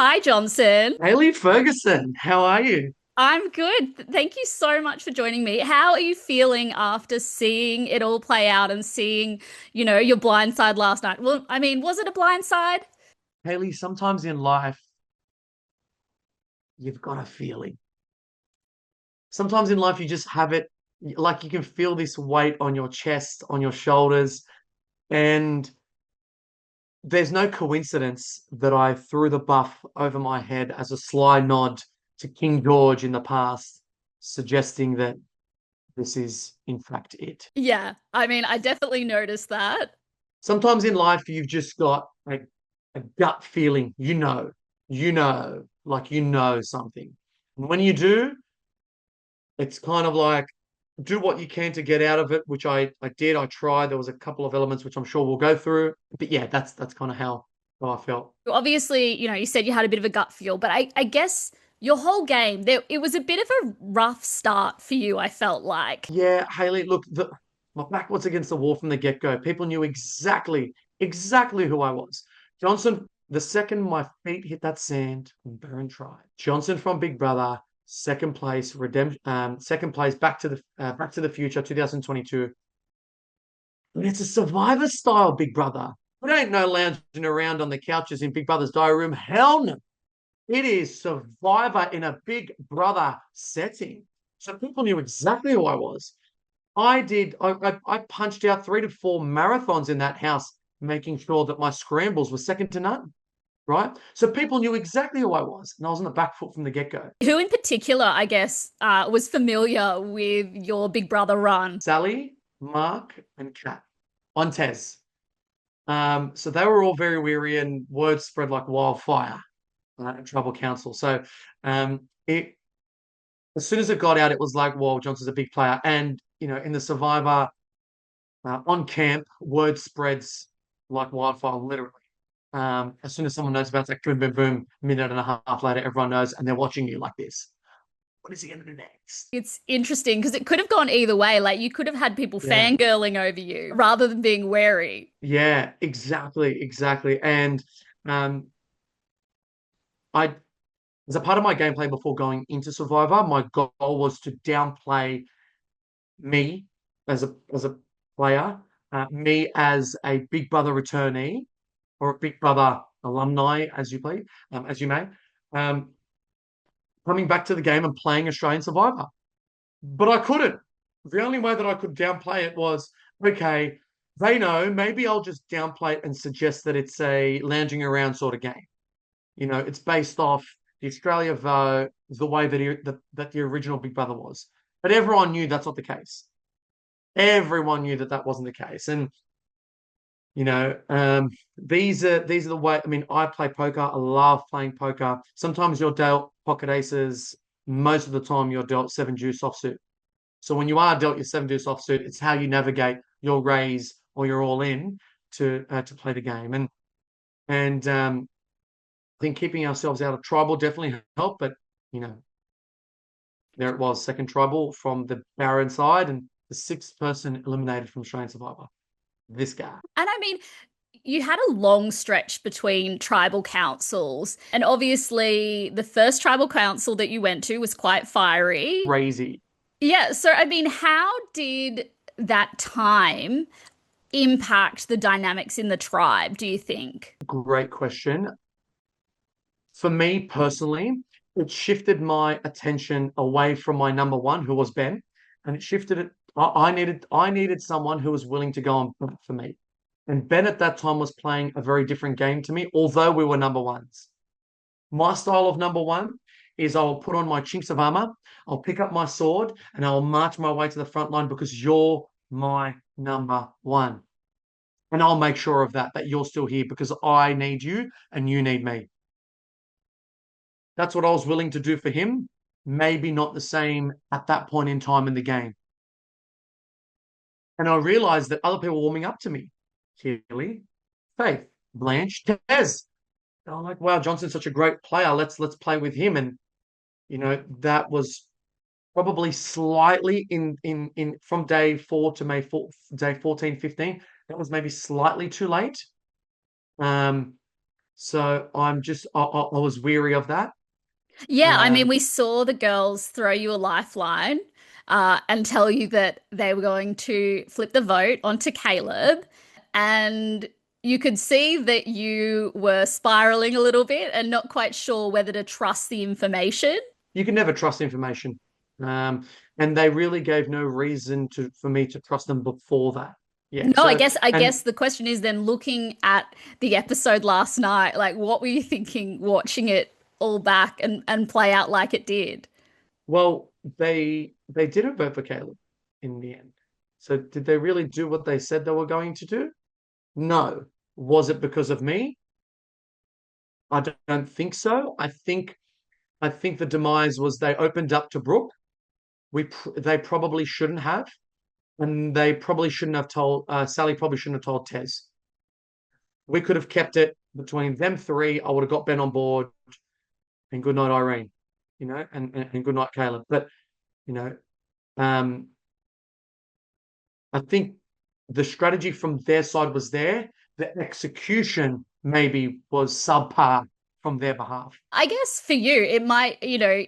Hi, Johnson. Hayley Ferguson, how are you? I'm good. Thank you so much for joining me. How are you feeling after seeing it all play out and seeing, your blind side last night? Well, I mean, was it a blind side? Hayley, sometimes in life, you've got a feeling. Sometimes in life, you just have it, like you can feel this weight on your chest, on your shoulders. And there's no coincidence that I threw the buff over my head as a sly nod to King George in the past, suggesting that this is, in fact, it. Yeah, I mean, I definitely noticed that. Sometimes in life, you've just got a gut feeling, like you know something. And when you do, it's kind of like do what you can to get out of it, which I did. I tried. There was a couple of elements which I'm sure we'll go through. But yeah, that's kind of how I felt. Obviously, you said you had a bit of a gut feel, but I guess your whole game, it was a bit of a rough start for you, I felt like. Yeah, Hayley, look, my back was against the wall from the get-go. People knew exactly who I was. Johnson, the second my feet hit that sand, Baron tried. Johnson from Big Brother, second place, redemption, second place, Back to the Future, 2022. But it's a Survivor style Big Brother. It ain't no lounging around on the couches in Big Brother's diary room. Hell no. It is Survivor in a Big Brother setting. So people knew exactly who I was. I punched out 3 to 4 marathons in that house, making sure that my scrambles were second to none, right? So people knew exactly who I was, and I was on the back foot from the get-go. Who in particular, I guess, was familiar with your Big Brother run? Sally, Mark, and Kat on Tez. So they were all very weary, and word spread like wildfire at Tribal Council. So it as soon as it got out, it was like, "Well, Johnson's a big player," and in the Survivor on camp, word spreads like wildfire, literally. As soon as someone knows about it, boom, boom, boom, minute and a half later, everyone knows, and they're watching you like this. What is he going to do next? It's interesting because it could have gone either way. Like you could have had people Yeah, fangirling over you rather than being wary. yeah, exactly. And um, I, as a part of my gameplay before going into Survivor, my goal was to downplay me as a player, me as a Big Brother returnee or a Big Brother alumni, as you may, um, coming back to the game and playing Australian Survivor. But I couldn't. The only way that I could downplay it was, okay, they know, maybe I'll just downplay it and suggest that it's a lounging around sort of game. It's based off the Australia vote, the way that the original Big Brother was. But everyone knew that's not the case. Everyone knew that that wasn't the case. And You know, these are the way. I mean, I play poker. I love playing poker. Sometimes you're dealt pocket aces. Most of the time, you're dealt seven deuce offsuit. So when you are dealt your seven deuce offsuit, it's how you navigate your raise or your all in to play the game. And I think keeping ourselves out of tribal definitely helped. But you know, there it was, second tribal from the Baron side, and the sixth person eliminated from Australian Survivor. This guy, And I mean, you had a long stretch between tribal councils, and obviously the first tribal council that you went to was quite fiery. crazy. Yeah, so I mean, how did that time impact the dynamics in the tribe, do you think? Great question. For me personally, it shifted my attention away from my number one, who was Ben, and it shifted it. I needed someone who was willing to go on bet for me. And Ben at that time was playing a very different game to me, although we were number ones. My style of number one is I'll put on my chinks of armor, I'll pick up my sword, and I'll march my way to the front line because you're my number one. And I'll make sure of that you're still here because I need you and you need me. That's what I was willing to do for him. Maybe not the same at that point in time in the game. And I realized that other people were warming up to me. Keely, Faith, Blanche, Tez. And I'm like, wow, Johnson's such a great player. Let's play with him. And that was probably slightly in from day 4 to day 14, 15. That was maybe slightly too late. Um, So I was weary of that. Yeah, I mean, Um, we saw the girls throw you a lifeline and tell you that they were going to flip the vote onto Caleb. And you could see that you were spiraling a little bit and not quite sure whether to trust the information. you can never trust information. Um, and they really gave no reason to for me to trust them before that. Yeah. No, So I and guess the question is then looking at the episode last night, like what were you thinking watching it all back and play out like it did? well, they didn't vote for Caleb in the end. So did they really do what they said they were going to do? No. Was it because of me? I don't think so. I think the demise was they opened up to Brooke. They probably shouldn't have, and they probably shouldn't have told Sally. Probably shouldn't have told Tez. We could have kept it between them three. I would have got Ben on board, and good night, Irene. And good night, Caleb. But you know, um, I think the strategy from their side was there. The execution maybe was subpar from their behalf. I guess for you, it might,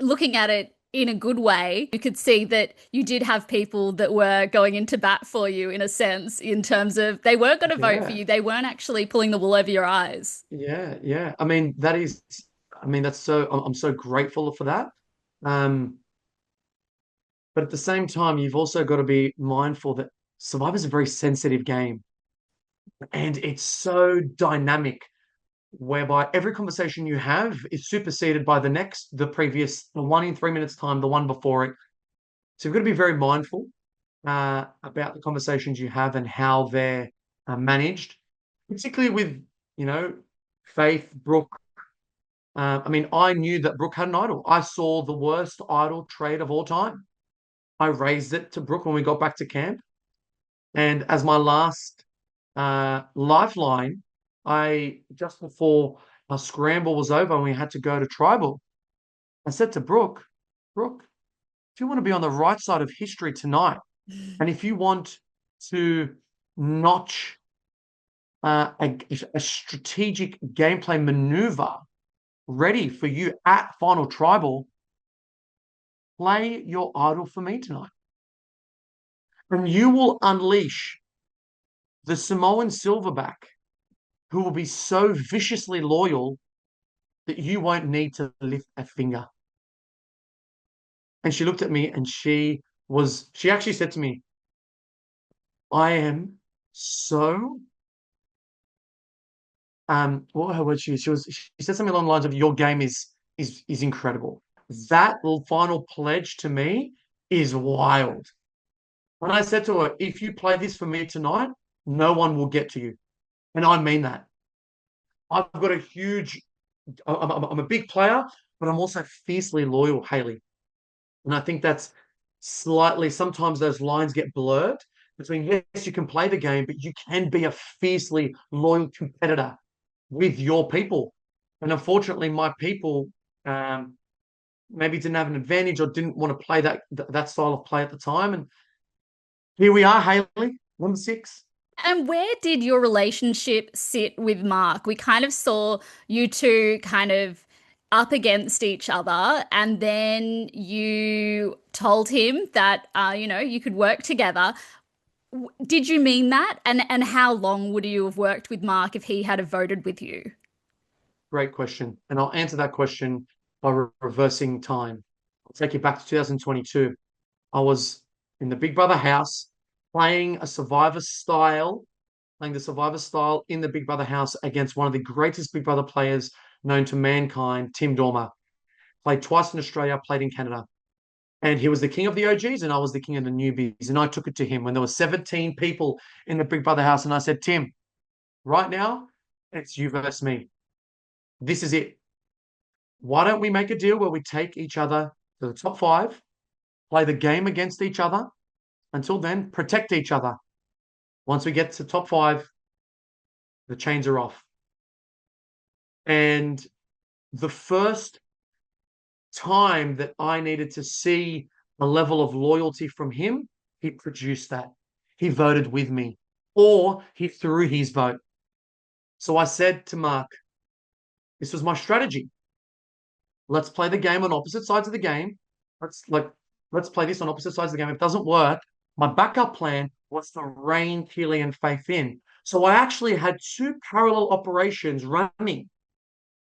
looking at it in a good way, you could see that you did have people that were going into bat for you in a sense, in terms of they weren't going to vote for Yeah, you. They weren't actually pulling the wool over your eyes. yeah, yeah. I mean, I mean, that's so, I'm so grateful for that. Um, but at the same time, you've also got to be mindful that Survivor's a very sensitive game and it's so dynamic, whereby every conversation you have is superseded by the previous, the one in 3 minutes time, the one before it. So you've got to be very mindful about the conversations you have and how they're managed, particularly with, you know, Faith, Brooke. I mean, I knew that Brooke had an idol. I saw the worst idol trade of all time. I raised it to Brooke when we got back to camp. And as my last lifeline, just before our scramble was over and we had to go to tribal, I said to Brooke, Brooke, if you want to be on the right side of history tonight, and if you want to notch a strategic gameplay maneuver ready for you at Final Tribal, play your idol for me tonight. And you will unleash the Samoan Silverback, who will be so viciously loyal that you won't need to lift a finger. And she looked at me and she actually said to me, I am so what were her words? She said something along the lines of your game is incredible. That little final pledge to me is wild. When I said to her, if you play this for me tonight, no one will get to you. And I mean that. I've got a huge I'm a big player, but I'm also fiercely loyal, Hayley. And I think that's slightly sometimes those lines get blurred between yes, you can play the game, but you can be a fiercely loyal competitor with your people. And unfortunately, my people maybe didn't have an advantage or didn't want to play that style of play at the time. And here we are, Hayley, number six. And where did your relationship sit with Mark? We kind of saw you two kind of up against each other, and then you told him that you could work together. Did you mean that? And how long would you have worked with Mark if he had have voted with you? Great question. And I'll answer that question by reversing time. I'll take you back to 2022. I was in the Big Brother house playing a Survivor style, playing the Survivor style in the Big Brother house against one of the greatest Big Brother players known to mankind, Tim Dormer. Played twice in Australia, played in Canada. And he was the king of the OGs and I was the king of the newbies. And I took it to him when there were 17 people in the Big Brother house. And I said, Tim, right now, it's you versus me. This is it. Why don't we make a deal where we take each other to the top five, play the game against each other? Until then, protect each other. Once we get to top five, the chains are off. And the first time that I needed to see a level of loyalty from him, he produced that. He voted with me, or he threw his vote. So I said to Mark, This was my strategy. Let's play the game on opposite sides of the game. Let's like let's play this on opposite sides of the game. If it doesn't work, my backup plan was to rein Keely and Faith in. So I actually had two parallel operations running.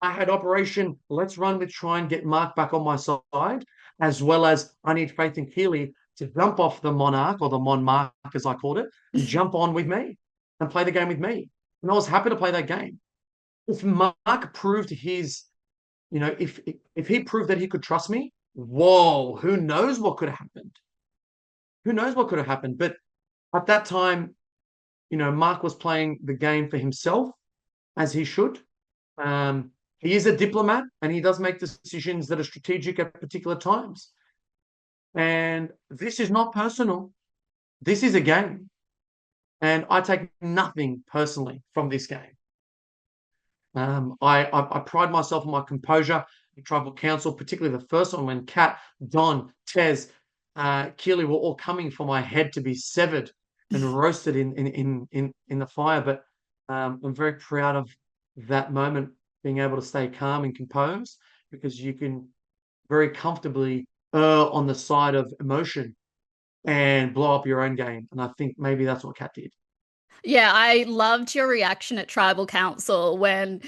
I had Operation Let's Run with Try and get Mark back on my side, as well as I need Faith and Keely to jump off the Monarch or the Monmark, as I called it, and jump on with me and play the game with me. And I was happy to play that game. If Mark proved his, if he proved that he could trust me, whoa, who knows what could have happened? Who knows what could have happened? But at that time, Mark was playing the game for himself, as he should. He is a diplomat and he does make decisions that are strategic at particular times. And this is not personal. This is a game. And I take nothing personally from this game. I pride myself on my composure. The tribal council, particularly the first one when Kat, Don, Tez, Keely were all coming for my head to be severed and roasted in the fire. But I'm very proud of that moment, being able to stay calm and composed, because you can very comfortably err on the side of emotion and blow up your own game. And I think maybe that's what Kat did. Yeah, I loved your reaction at Tribal Council when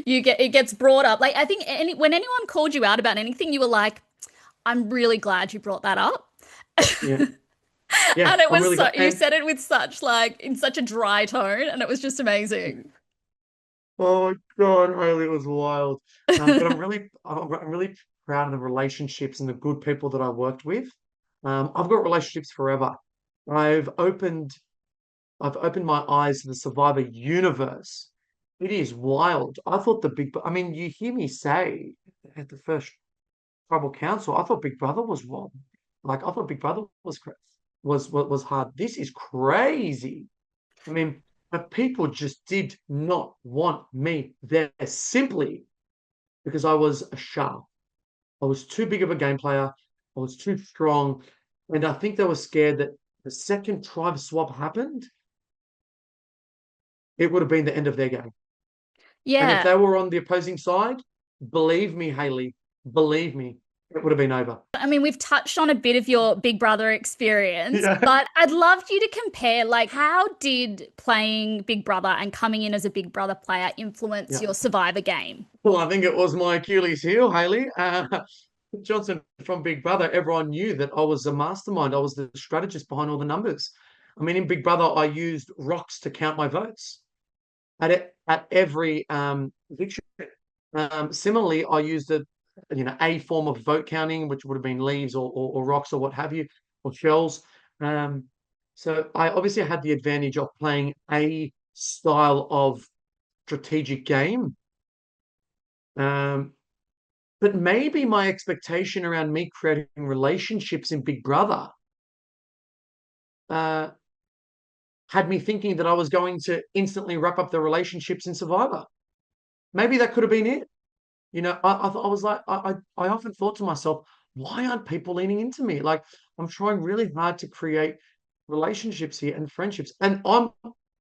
you get it gets brought up. Like I think when anyone called you out about anything, you were like, "I'm really glad you brought that up." Yeah. Yeah. And it I'm was really so glad. you said it with such like in such a dry tone, and it was just amazing. Oh my God, Hayley, it was wild. But I'm really proud of the relationships and the good people that I worked with. I've got relationships forever. I've opened I've opened my eyes to the Survivor universe. It is wild. I thought I mean, you hear me say at the first tribal council, I thought Big Brother was wrong. Like I thought Big Brother was hard. This is crazy. I mean, but people just did not want me there simply because I was a shark. I was too big of a game player. I was too strong. And I think they were scared that the second tribe swap happened, it would have been the end of their game. And if Yeah. they were on the opposing side, believe me, Hayley, believe me, it would have been over. I mean, we've touched on a bit of your Big Brother experience, Yeah. but I'd love you to compare, like, how did playing Big Brother and coming in as a Big Brother player influence Yeah. your Survivor game? Well, I think it was my Achilles heel, Hayley. Johnson from Big Brother, everyone knew that I was a mastermind. I was the strategist behind all the numbers. I mean, in Big Brother, I used rocks to count my votes at every eviction. Similarly, I used a form of vote counting, which would have been leaves or rocks or what have you, or shells. Um, so I obviously had the advantage of playing a style of strategic game. Um, but maybe my expectation around me creating relationships in Big Brother uh, had me thinking that I was going to instantly wrap up the relationships in Survivor. Maybe that could have been it. I was like, I often thought to myself, why aren't people leaning into me? Like, I'm trying really hard to create relationships here and friendships. And I'm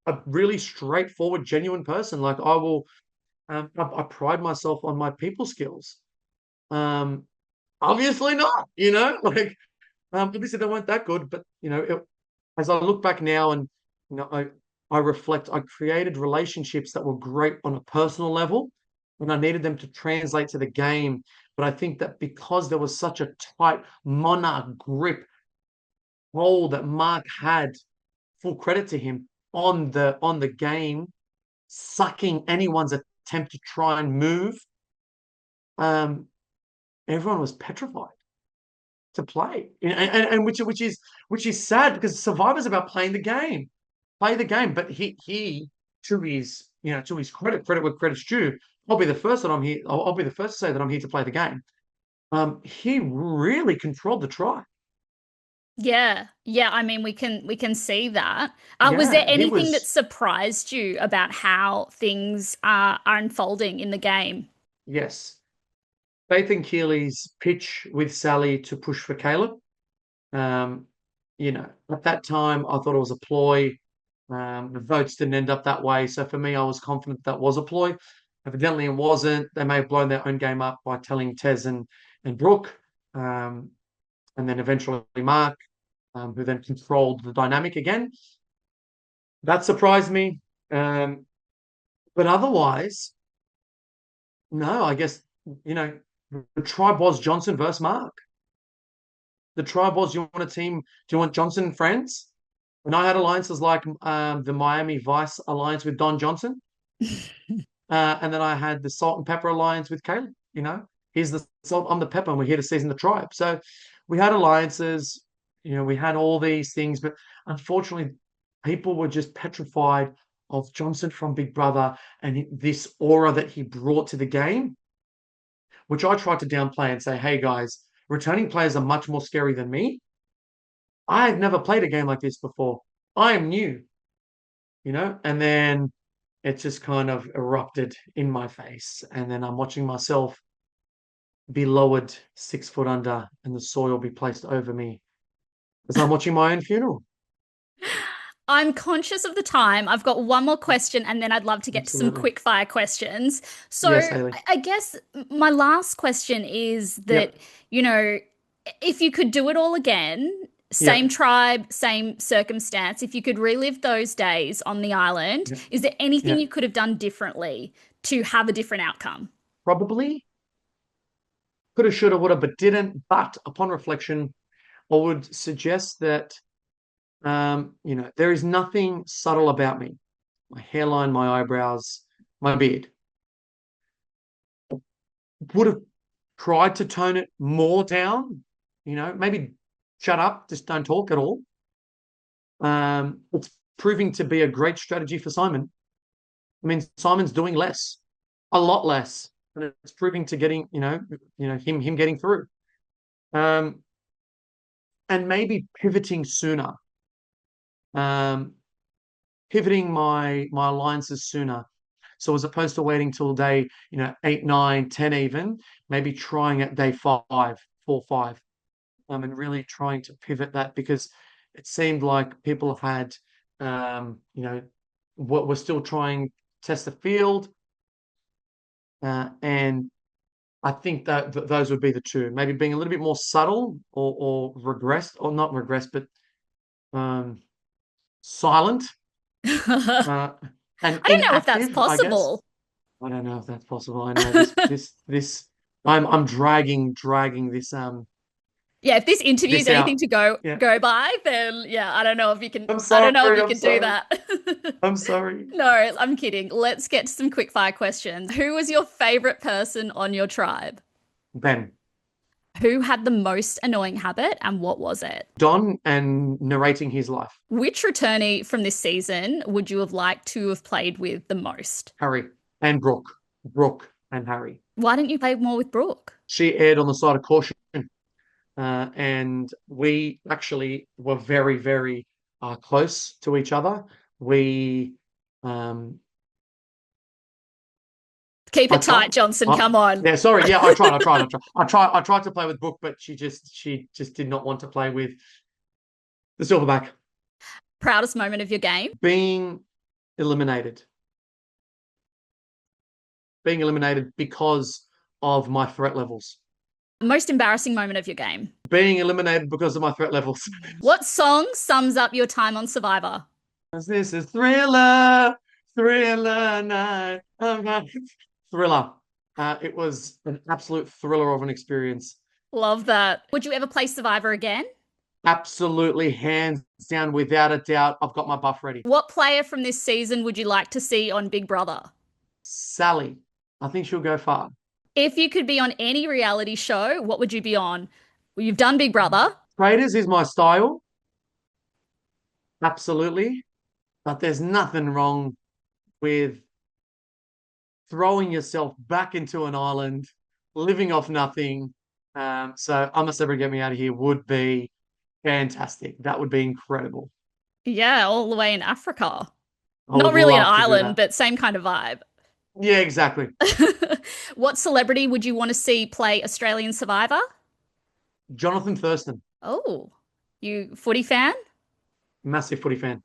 a really straightforward, genuine person. Like, I pride myself on my people skills. Um, Obviously not, like, obviously they weren't that good, but, as I look back now and, you know, I reflect, I created relationships that were great on a personal level and I needed them to translate to the game. But I think that because there was such a tight monarch grip hold that Mark had, full credit to him, on the game, sucking anyone's attempt to try and move, um, everyone was petrified to play. And which is sad because Survivor's about playing the game. Play the game. But he to his credit where credit's due. I'll be the first that I'm here. I'll be the first to say that I'm here to play the game. He really controlled the try. Yeah. Yeah, I mean, we can see that. Was there Yeah, he anything that was. surprised you about how things are unfolding in the game? Yes. Faith and Keely's pitch with Sally to push for Caleb. Um, at that time, I thought it was a ploy. The votes didn't end up that way. So for me, I was confident that was a ploy. Evidently, it wasn't. They may have blown their own game up by telling Tez and Brooke, um, and then eventually Mark, who then controlled the dynamic again. That surprised me. Um, but otherwise, no, I guess, you know, the tribe was Johnson versus Mark. The tribe was, you want a team, do you want Johnson and friends? And I had alliances like the Miami Vice alliance with Don Johnson. And then I had the Salt and Pepper alliance with Caleb. He's the salt, I'm the pepper, and we're here to season the tribe. So we had alliances, we had all these things, but unfortunately, people were just petrified of Johnson from Big Brother and this aura that he brought to the game, which I tried to downplay and say, hey guys, returning players are much more scary than me. I've never played a game like this before. I am new, and then it just kind of erupted in my face. And then I'm watching myself be lowered 6 foot under and the soil be placed over me as I'm watching my own funeral. I'm conscious of the time. I've got one more question and then I'd love to get to some Absolutely. quick fire questions. So Yes, Hayley. I guess my last question is that, Yep. you know, if you could do it all again, same Yep. tribe, same circumstance, if you could relive those days on the island, Yep. is there anything you Yep. could have done differently to have a different outcome? Probably could have, should have, would have, but didn't. But upon reflection, I would suggest that there is nothing subtle about me. My hairline, my eyebrows, my beard. Would have tried to tone it more down. Maybe shut up, just don't talk at all. It's proving to be a great strategy for Simon. I mean, Simon's doing less, a lot less, and it's proving to getting, him getting through. Um, and maybe pivoting sooner, um, pivoting my alliances sooner. So as opposed to waiting till day, 8, 9, 10 even, maybe trying at day 5, 4, 5, and really trying to pivot that because it seemed like people had, what we're still trying to test the field, and I think that those would be the two. Maybe being a little bit more subtle or regressed, or not regressed, but um, silent I uh, and don't know if that's inactive, I guess. possible. I don't know if that's possible. I know this. I'm dragging this Yeah, if this interview is this anything out. to go Yeah. go by, then yeah, I don't know if you can. I'm I don't sorry. know if you I'm can do sorry. that. I'm sorry. No, I'm kidding. Let's get to some quick fire questions. Who was your favorite person on your tribe? Ben, Who had the most annoying habit and what was it? Don, and narrating his life. Which returnee from this season would you have liked to have played with the most? Harry and Brooke. Brooke and Harry. Why didn't you play more with Brooke? She erred on the side of caution, and we actually were very, very close to each other. We, um, Keep I it tight, tried. Johnson. Come on. Yeah, sorry. Yeah, I tried to play with Brooke, but she just did not want to play with the Silverback. Proudest moment of your game? Being eliminated. Being eliminated because of my threat levels. Most embarrassing moment of your game? Being eliminated because of my threat levels. What song sums up your time on Survivor? This is Thriller, Thriller Night. Thriller. It was an absolute thriller of an experience. Love that. Would you ever play Survivor again? Absolutely, hands down, without a doubt. I've got my buff ready. What player from this season would you like to see on Big Brother? Sally. I think she'll go far. If you could be on any reality show, what would you be on? Well, you've done Big Brother. Traders is my style. Absolutely. But there's nothing wrong with throwing yourself back into an island, living off nothing. So I Must Ever Get Me Out of Here would be fantastic. That would be incredible. Yeah, all the way in Africa. I Not would really an love to do island, that. but same kind of vibe. Yeah, exactly. What celebrity would you want to see play Australian Survivor? Jonathan Thurston, Oh, you footy fan? massive footy fan.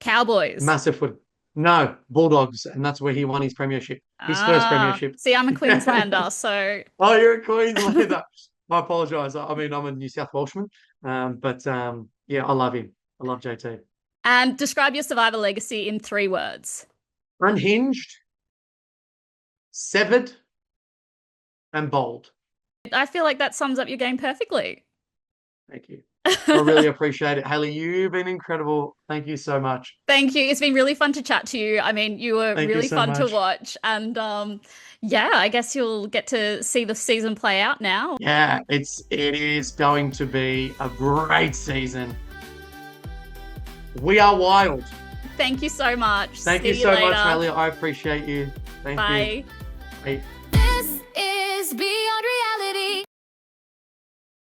Cowboys. Massive footy. No, Bulldogs, and that's where he won his premiership, his first Ah, premiership. see, I'm a Queenslander, so Oh, you're a Queenslander. I apologise. I mean, I'm a New South Welshman, but yeah, I love him. I love JT. and describe your Survivor legacy in 3 words. Unhinged, severed, and bold. I feel like that sums up your game perfectly. Thank you. I really appreciate it. Hayley, you've been incredible. Thank you so much. Thank you. It's been really fun to chat to you. I mean, you were Thank you really so fun to much. watch. And yeah, I guess you'll get to see the season play out now. Yeah, it is going to be a great season. We are wild. Thank you so much. Thank you See you so much, later. Hayley. I appreciate you. Thank you. Bye. Bye. This is beyond reality.